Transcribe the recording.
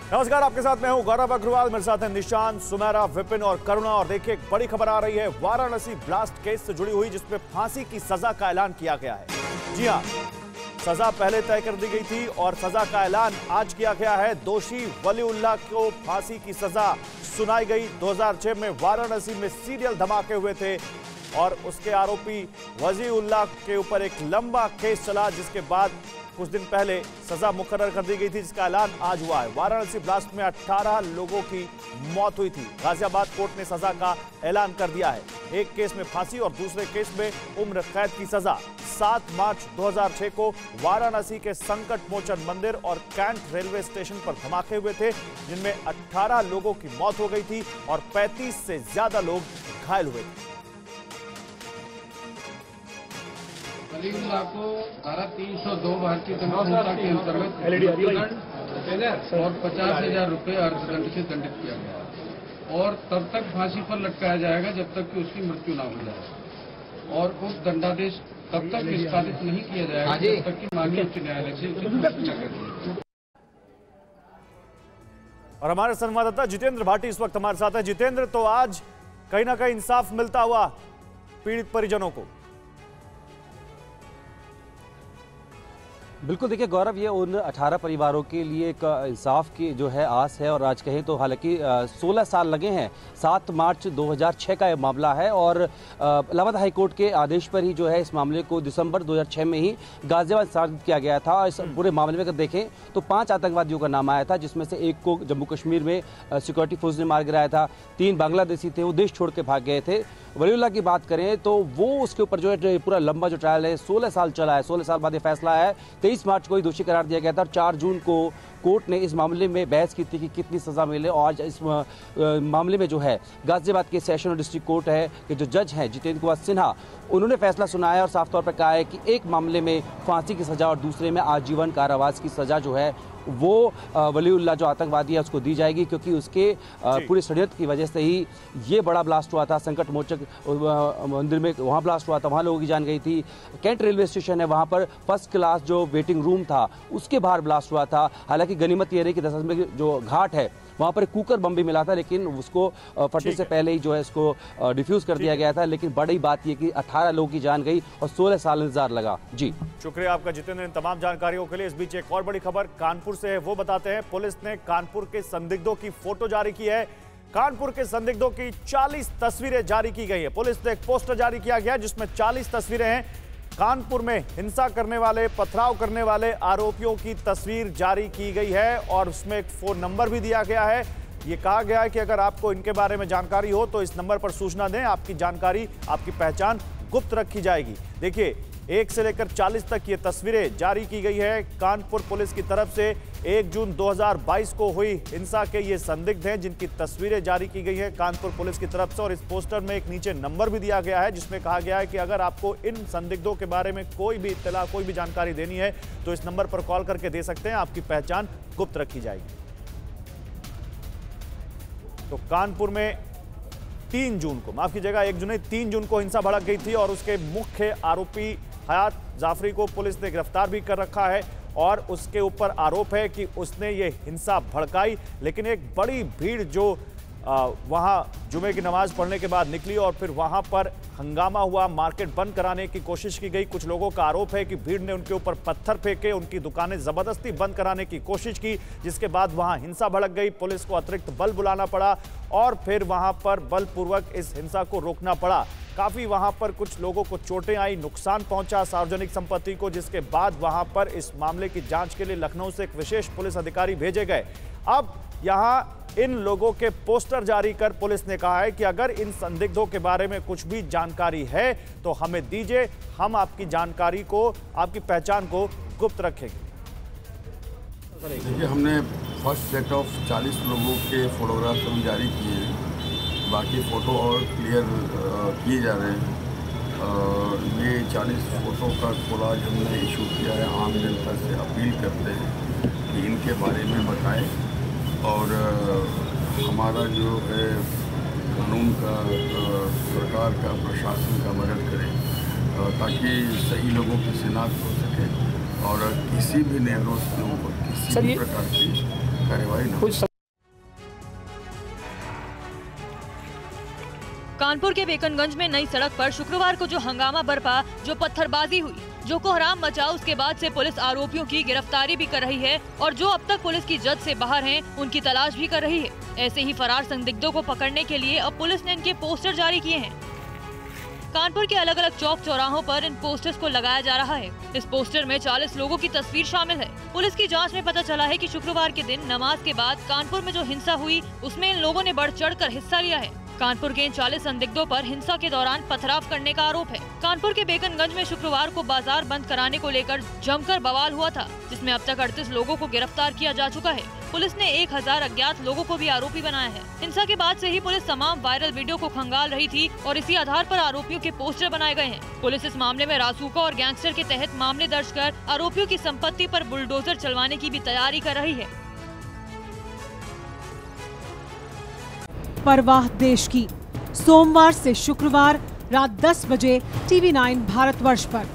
नमस्कार, आपके साथ मैं हूं गौरव अग्रवाल। मेरे साथ हैं निशान, सुमेरा, विपिन और करुणा। और देखिए, एक बड़ी खबर आ रही है वाराणसी ब्लास्ट केस से जुड़ी हुई, जिसमें फांसी की सजा का ऐलान किया गया है। जी हां, सजा पहले तय कर दी गई थी और सजा का ऐलान आज किया गया है। दोषी वलीउल्लाह को फांसी की सजा सुनाई गई। 2006 में वाराणसी में सीरियल धमाके हुए थे और उसके आरोपी वजीउल्लाह के ऊपर एक लंबा केस चला, जिसके बाद कुछ दिन पहले सजा मुकर्रर कर दी गई थी, जिसका ऐलान आज हुआ है। वाराणसी ब्लास्ट में 18 लोगों की मौत हुई थी। गाजियाबाद कोर्ट ने सजा का ऐलान कर दिया है। एक केस में फांसी और दूसरे केस में उम्र कैद की सजा। 7 मार्च 2006 को वाराणसी के संकट मोचन मंदिर और कैंट रेलवे स्टेशन पर धमाके हुए थे, जिनमें 18 लोगों की मौत हो गई थी और 35 से ज्यादा लोग घायल हुए थे। वलीउल्लाह को धारा 302 भारतीय दंड संहिता के अंतर्गत और 50,000 रुपये अर्थदंड से दंडित किया गया और तब तक फांसी पर लटकाया जाएगा जब तक कि उसकी मृत्यु ना हो जाए। और उस दंडादेश तब तक निष्पादित नहीं किया जाएगा जब तक कि माननीय उच्च न्यायालय से उचित फैसला करे। और हमारे संवाददाता जितेंद्र भाटी इस वक्त हमारे साथ है। जितेंद्र, तो आज कहीं ना कहीं इंसाफ मिलता हुआ पीड़ित परिजनों को? बिल्कुल, देखिए गौरव, ये उन 18 परिवारों के लिए एक इंसाफ की जो है आस है। और आज कहें तो हालांकि 16 साल लगे हैं। 7 मार्च 2006 का ये मामला है और इलाहाबाद हाईकोर्ट के आदेश पर ही जो है इस मामले को दिसंबर 2006 में ही गाजियाबाद स्थानांतरित किया गया था। इस पूरे मामले में अगर देखें तो 5 आतंकवादियों का नाम आया था, जिसमें से एक को जम्मू कश्मीर में सिक्योरिटी फोर्स ने मार गिराया था। 3 बांग्लादेशी थे, वो देश छोड़ के भाग गए थे। वलीउल्लाह की बात करें तो वो उसके ऊपर जो है पूरा लंबा जो ट्रायल है 16 साल चला है। 16 साल बाद ये फैसला है। 23 मार्च को ही दोषी करार दिया गया था और 4 जून को कोर्ट ने इस मामले में बहस की थी कि कितनी सजा मिले। और आज इस मामले में जो है गाजियाबाद के सेशन और डिस्ट्रिक्ट कोर्ट है कि जो जज हैं जितेंद्र कुमार सिन्हा, उन्होंने फैसला सुनाया और साफ तौर पर कहा है कि एक मामले में फांसी की सजा और दूसरे में आजीवन कारावास की सजा जो है वो वलीउल्लाह जो आतंकवादी है उसको दी जाएगी, क्योंकि उसके पूरे षड्यंत्र की वजह से ही ये बड़ा ब्लास्ट हुआ था। संकट मोचक मंदिर में वहाँ ब्लास्ट हुआ था, वहाँ लोगों की जान गई थी। कैंट रेलवे स्टेशन है, वहाँ पर फर्स्ट क्लास जो वेटिंग रूम था उसके बाहर ब्लास्ट हुआ था। हालांकि गनीमत ये रही कि 10 में जो घाट है वहाँ पर कुकर बम भी मिला था, लेकिन उसको फटने से पहले ही जो है इसको डिफ्यूज कर दिया गया था। लेकिन बड़ी बात यह कि 18 लोगों की जान गई और 16 साल इंतजार लगा। जी शुक्रिया आपका जितेंद्र, इन तमाम जानकारियों के लिए। इस बीच एक और बड़ी खबर कानपुर से है, वो बताते हैं। पुलिस ने कानपुर के संदिग्धों की फोटो जारी की है। कानपुर के संदिग्धों की 40 तस्वीरें जारी की गई है। पुलिस ने एक पोस्टर जारी किया गया जिसमें 40 तस्वीरें हैं। कानपुर में हिंसा करने वाले, पथराव करने वाले आरोपियों की तस्वीर जारी की गई है और उसमें एक फोन नंबर भी दिया गया है। ये कहा गया है कि अगर आपको इनके बारे में जानकारी हो तो इस नंबर पर सूचना दें। आपकी जानकारी, आपकी पहचान गुप्त रखी जाएगी। देखिए, 1 से लेकर 40 तक ये तस्वीरें जारी की गई है कानपुर पुलिस की तरफ से। 1 जून 2022 को हुई हिंसा के ये संदिग्ध हैं जिनकी तस्वीरें जारी की गई हैं कानपुर पुलिस की तरफ से। और इस पोस्टर में एक नीचे नंबर भी दिया गया है जिसमें कहा गया है कि अगर आपको इन संदिग्धों के बारे में कोई भी इत्तला, कोई भी जानकारी देनी है तो इस नंबर पर कॉल करके दे सकते हैं। आपकी पहचान गुप्त रखी जाएगी। तो कानपुर में 3 जून को, माफ कीजिएगा 1 जून नहीं, 3 जून को हिंसा भड़क गई थी और उसके मुख्य आरोपी हयात जाफरी को पुलिस ने गिरफ्तार भी कर रखा है और उसके ऊपर आरोप है कि उसने ये हिंसा भड़काई। लेकिन एक बड़ी भीड़ जो वहां जुमे की नमाज पढ़ने के बाद निकली और फिर वहां पर हंगामा हुआ, मार्केट बंद कराने की कोशिश की गई। कुछ लोगों का आरोप है कि भीड़ ने उनके ऊपर पत्थर फेंके, उनकी दुकानें जबरदस्ती बंद कराने की कोशिश की, जिसके बाद वहां हिंसा भड़क गई। पुलिस को अतिरिक्त बल बुलाना पड़ा और फिर वहां पर बलपूर्वक इस हिंसा को रोकना पड़ा। काफी वहां पर कुछ लोगों को चोटें आई, नुकसान पहुंचा सार्वजनिक संपत्ति को, जिसके बाद वहां पर इस मामले की जांच के लिए लखनऊ से एक विशेष पुलिस अधिकारी भेजे गए। अब यहां इन लोगों के पोस्टर जारी कर पुलिस ने कहा है कि अगर इन संदिग्धों के बारे में कुछ भी जानकारी है तो हमें दीजिए, हम आपकी जानकारी को, आपकी पहचान को गुप्त रखेंगे। देखिए, हमने फर्स्ट सेट ऑफ 40 लोगों के फोटोग्राफ्स हम जारी किए हैं। बाकी फ़ोटो और क्लियर किए जा रहे हैं। ये 40 फ़ोटो का कोलाज हमने इशू किया है। आम जनता से अपील करते हैं कि इनके बारे में बताएं और हमारा जो है कानून का, सरकार का, प्रशासन का मदद करें ताकि सही लोगों की शिनाख्त हो सके और किसी भी निर्दोष लोगों को किसी भी प्रकार की कार्रवाई न हो। कानपुर के बेकनगंज में नई सड़क पर शुक्रवार को जो हंगामा बरपा, जो पत्थरबाजी हुई, जो कोहराम मचा, उसके बाद से पुलिस आरोपियों की गिरफ्तारी भी कर रही है और जो अब तक पुलिस की जद से बाहर हैं, उनकी तलाश भी कर रही है। ऐसे ही फरार संदिग्धों को पकड़ने के लिए अब पुलिस ने इनके पोस्टर जारी किए हैं। कानपुर के अलग अलग चौक चौराहों पर इन पोस्टर्स को लगाया जा रहा है। इस पोस्टर में 40 लोगों की तस्वीर शामिल है। पुलिस की जांच में पता चला है कि शुक्रवार के दिन नमाज के बाद कानपुर में जो हिंसा हुई, उसमें इन लोगों ने बढ़ चढ़कर हिस्सा लिया है। कानपुर के इन 40 संदिग्धों पर हिंसा के दौरान पथराव करने का आरोप है। कानपुर के बेकनगंज में शुक्रवार को बाजार बंद कराने को लेकर जमकर बवाल हुआ था, जिसमें अब तक 38 लोगों को गिरफ्तार किया जा चुका है। पुलिस ने 1000 अज्ञात लोगों को भी आरोपी बनाया है। हिंसा के बाद से ही पुलिस तमाम वायरल वीडियो को खंगाल रही थी और इसी आधार पर आरोपियों के पोस्टर बनाए गए हैं। पुलिस इस मामले में रासुका और गैंगस्टर के तहत मामले दर्ज कर आरोपियों की संपत्ति पर बुलडोजर चलवाने की भी तैयारी कर रही है। परवाह देश की, सोमवार से शुक्रवार रात 10 बजे TV9 भारतवर्ष पर।